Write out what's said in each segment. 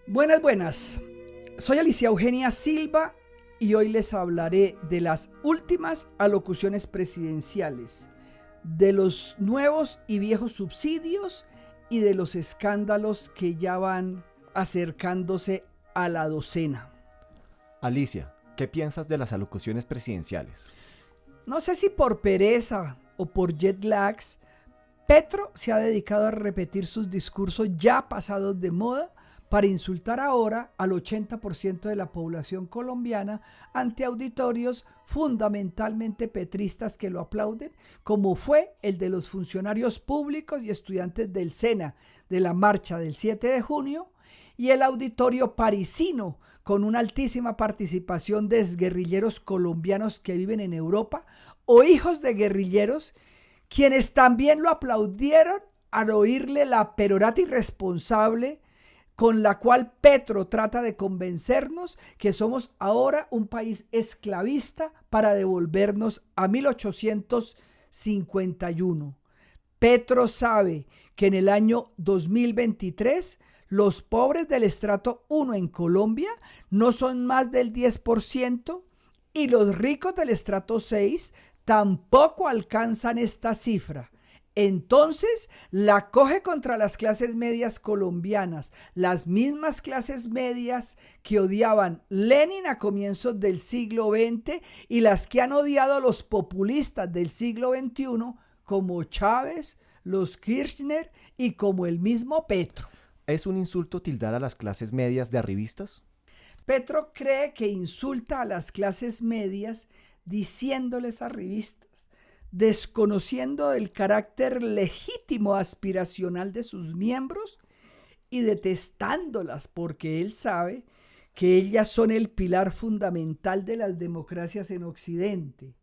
Buenas, buenas. Soy Alicia Eugenia Silva y hoy les hablaré de las últimas alocuciones presidenciales, de los nuevos y viejos subsidios y de los escándalos que ya van acercándose a la docena. Alicia, ¿qué piensas de las alocuciones presidenciales? No sé si por pereza o por jet lags, Petro se ha dedicado a repetir sus discursos ya pasados de moda para insultar ahora al 80% de la población colombiana ante auditorios fundamentalmente petristas que lo aplauden, como fue el de los funcionarios públicos y estudiantes del SENA de la marcha del 7 de junio y el auditorio parisino con una altísima participación de exguerrilleros colombianos que viven en Europa o hijos de guerrilleros, quienes también lo aplaudieron al oírle la perorata irresponsable con la cual Petro trata de convencernos que somos ahora un país esclavista para devolvernos a 1851. Petro sabe que en el año 2023 los pobres del estrato 1 en Colombia no son más del 10% y los ricos del estrato 6 tampoco alcanzan esta cifra. Entonces la coge contra las clases medias colombianas, las mismas clases medias que odiaban Lenin a comienzos del siglo XX y las que han odiado los populistas del siglo XXI como Chávez, los Kirchner y como el mismo Petro. ¿Es un insulto tildar a las clases medias de arribistas? Petro cree que insulta a las clases medias diciéndoles arribistas, desconociendo el carácter legítimo aspiracional de sus miembros y detestándolas porque él sabe que ellas son el pilar fundamental de las democracias en Occidente.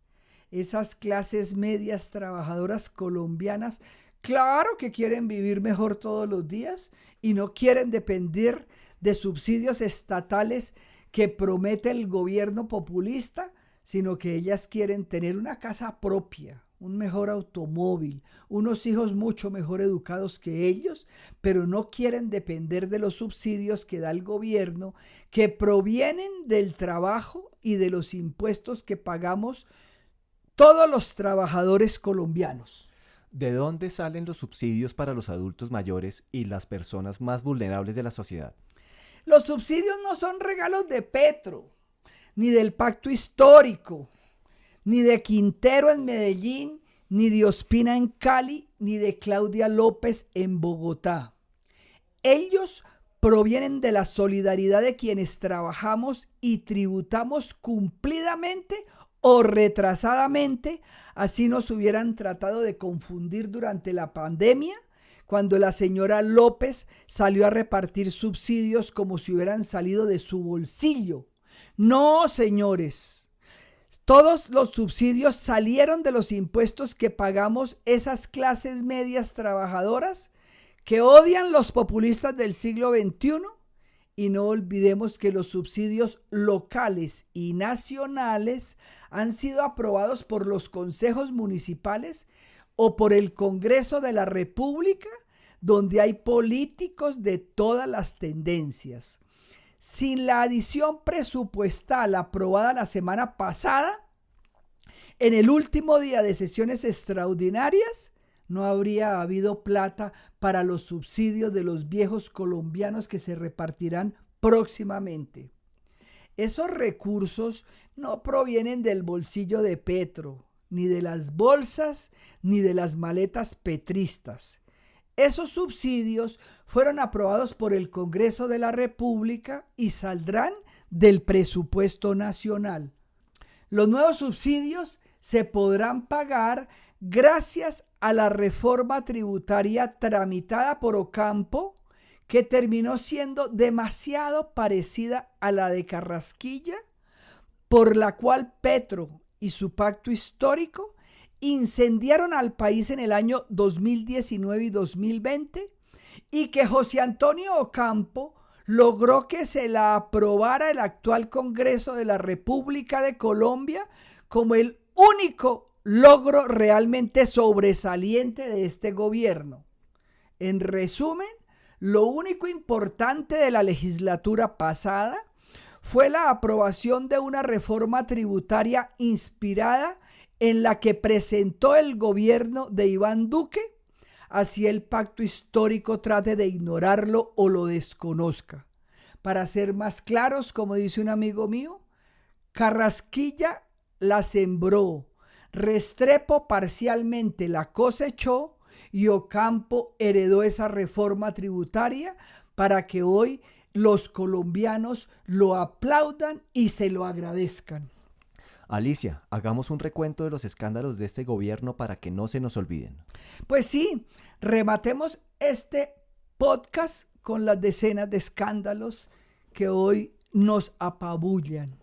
Esas clases medias trabajadoras colombianas, claro que quieren vivir mejor todos los días y no quieren depender de subsidios estatales que promete el gobierno populista, sino que ellas quieren tener una casa propia, un mejor automóvil, unos hijos mucho mejor educados que ellos, pero no quieren depender de los subsidios que da el gobierno, que provienen del trabajo y de los impuestos que pagamos todos los trabajadores colombianos. ¿De dónde salen los subsidios para los adultos mayores y las personas más vulnerables de la sociedad? Los subsidios no son regalos de Petro, ni del pacto histórico, ni de Quintero en Medellín, ni de Ospina en Cali, ni de Claudia López en Bogotá. Ellos provienen de la solidaridad de quienes trabajamos y tributamos cumplidamente o retrasadamente, así nos hubieran tratado de confundir durante la pandemia, cuando la señora López salió a repartir subsidios como si hubieran salido de su bolsillo. No, señores, todos los subsidios salieron de los impuestos que pagamos esas clases medias trabajadoras que odian los populistas del siglo XXI. Y no olvidemos que los subsidios locales y nacionales han sido aprobados por los consejos municipales o por el Congreso de la República, donde hay políticos de todas las tendencias. Sin la adición presupuestal aprobada la semana pasada, en el último día de sesiones extraordinarias, no habría habido plata para los subsidios de los viejos colombianos que se repartirán próximamente. Esos recursos no provienen del bolsillo de Petro, ni de las bolsas, ni de las maletas petristas. Esos subsidios fueron aprobados por el Congreso de la República y saldrán del presupuesto nacional. Los nuevos subsidios se podrán pagar gracias a la reforma tributaria tramitada por Ocampo, que terminó siendo demasiado parecida a la de Carrasquilla, por la cual Petro y su pacto histórico incendiaron al país en el año 2019 y 2020 y que José Antonio Ocampo logró que se la aprobara el actual Congreso de la República de Colombia como el único logro realmente sobresaliente de este gobierno. En resumen, Lo único importante de la legislatura pasada fue la aprobación de una reforma tributaria inspirada en la que presentó el gobierno de Iván Duque, así el pacto histórico trate de ignorarlo o lo desconozca. Para ser más claros, como dice un amigo mío, Carrasquilla la sembró, Restrepo parcialmente la cosechó y Ocampo heredó esa reforma tributaria para que hoy los colombianos lo aplaudan y se lo agradezcan. Alicia, hagamos un recuento de los escándalos de este gobierno para que no se nos olviden. Pues sí, rematemos este podcast con las decenas de escándalos que hoy nos apabullan.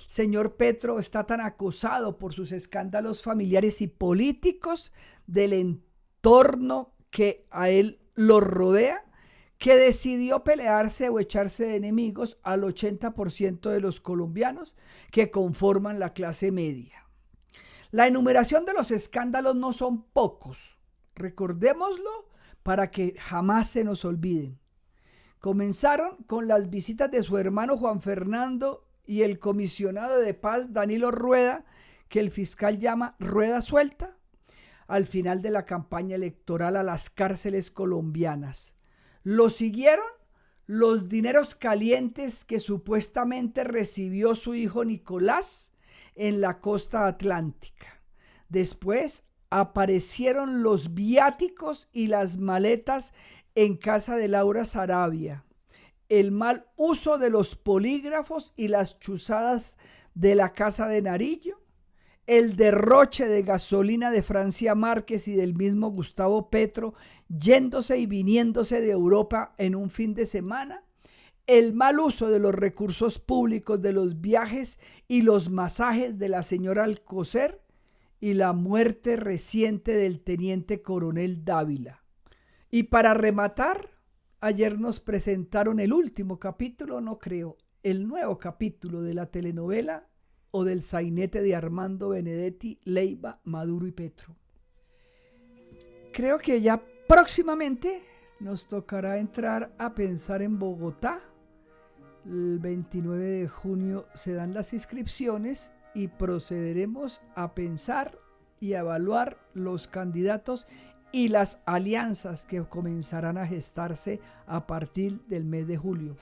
Señor Petro está tan acosado por sus escándalos familiares y políticos del entorno que a él lo rodea, que decidió pelearse o echarse de enemigos al 80% de los colombianos que conforman la clase media. La enumeración de los escándalos no son pocos, recordémoslo para que jamás se nos olviden. Comenzaron con las visitas de su hermano Juan Fernando y el comisionado de paz Danilo Rueda, que el fiscal llama Rueda Suelta, al final de la campaña electoral a las cárceles colombianas. Lo siguieron los dineros calientes que supuestamente recibió su hijo Nicolás en la costa atlántica. Después aparecieron los viáticos y las maletas en casa de Laura Sarabia, el mal uso de los polígrafos y las chuzadas de la casa de Nariño, el derroche de gasolina de Francia Márquez y del mismo Gustavo Petro yéndose y viniéndose de Europa en un fin de semana, el mal uso de los recursos públicos de los viajes y los masajes de la señora Alcocer y la muerte reciente del teniente coronel Dávila. Y para rematar, ayer nos presentaron el último capítulo, no creo, el nuevo capítulo de la telenovela o del sainete de Armando Benedetti, Leiva, Maduro y Petro. Creo que ya próximamente nos tocará entrar a pensar en Bogotá. El 29 de junio se dan las inscripciones y procederemos a pensar y a evaluar los candidatos y las alianzas que comenzarán a gestarse a partir del mes de julio.